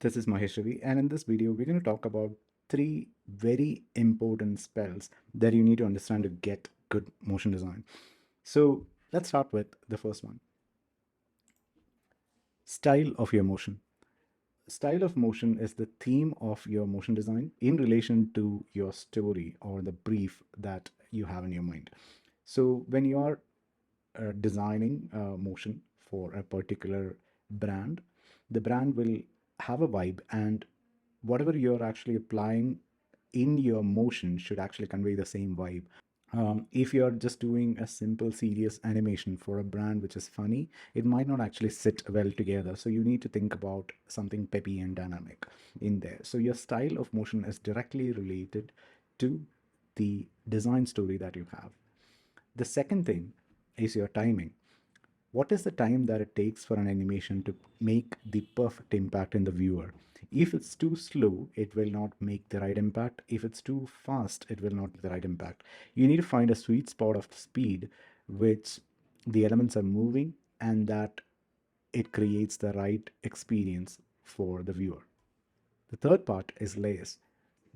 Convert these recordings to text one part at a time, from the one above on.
This is Mahesh Ravi, and in this video, we're going to talk about three very important spells that you need to understand to get good motion design. So let's start with the first one, style of your motion. Style of motion is the theme of your motion design in relation to your story or the brief that you have in your mind. So when you are designing motion for a particular brand, the brand will have a vibe, and whatever you're actually applying in your motion should actually convey the same vibe. If you're just doing a simple serious animation for a brand which is funny, it might not actually sit well together. So you need to think about something peppy and dynamic in there. So your style of motion is directly related to the design story that you have. The second thing is your timing. What is the time that it takes for an animation to make the perfect impact in the viewer? If it's too slow, it will not make the right impact. If it's too fast, it will not make the right impact. You need to find a sweet spot of speed which the elements are moving and that it creates the right experience for the viewer. The third part is layers.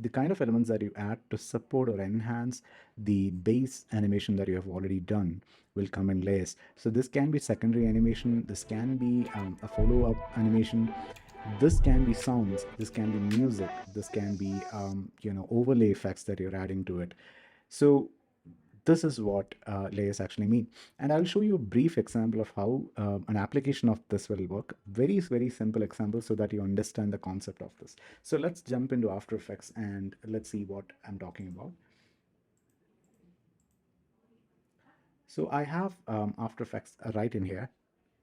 The kind of elements that you add to support or enhance the base animation that you have already done will come in layers. So this can be secondary animation, this can be a follow-up animation, this can be sounds, this can be music, this can be overlay effects that you're adding to it. So this is what layers actually mean. And I'll show you a brief example of how an application of this will work. Very simple example so that you understand the concept of this. So let's jump into After Effects and let's see what I'm talking about. So I have After Effects right in here.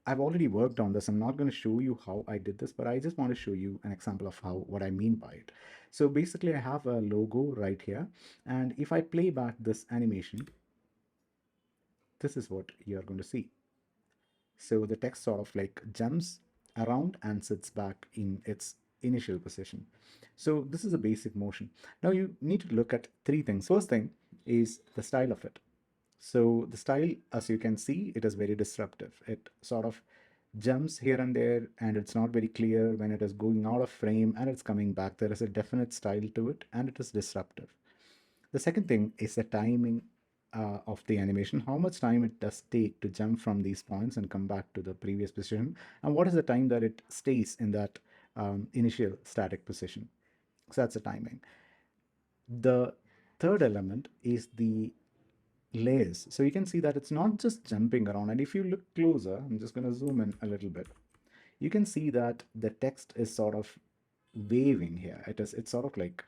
I've already worked on this. I'm not going to show you how I did this, but I just want to show you an example of how what I mean by it. So basically I have a logo right here. And if I play back this animation, this is what you're going to see. So the text sort of like jumps around and sits back in its initial position. So this is a basic motion. Now you need to look at three things. First thing is the style of it. So the style, as you can see, it is very disruptive. It sort of jumps here and there, and it's not very clear when it is going out of frame and it's coming back. There is a definite style to it, and it is disruptive. The second thing is the timing of the animation, how much time it does take to jump from these points and come back to the previous position, and what is the time that it stays in that initial static position. So that's the timing. The third element is the layers. So you can see that it's not just jumping around, and if you look closer, I'm just going to zoom in a little bit, you can see that the text is sort of waving here. It's sort of like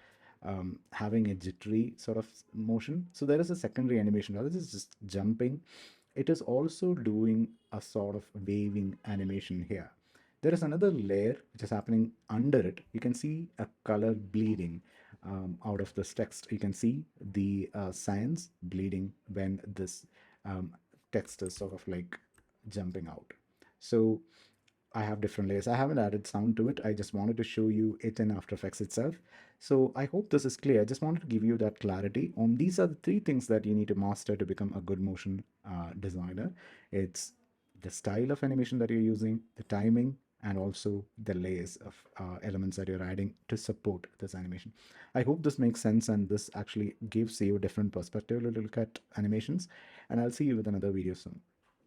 having a jittery sort of motion. So there is a secondary animation. Now this is just jumping. It is also doing a sort of waving animation here. There is another layer which is happening under it. You can see a color bleeding out of this text. You can see the cyan bleeding when this text is sort of like jumping out. So I have different layers. I haven't added sound to it. I just wanted to show you it in After Effects itself. So I hope this is clear. I just wanted to give you that clarity on these are the three things that you need to master to become a good motion designer. It's the style of animation that you're using, the timing, and also the layers of elements that you're adding to support this animation. I hope this makes sense and this actually gives you a different perspective to look at animations. And I'll see you with another video soon.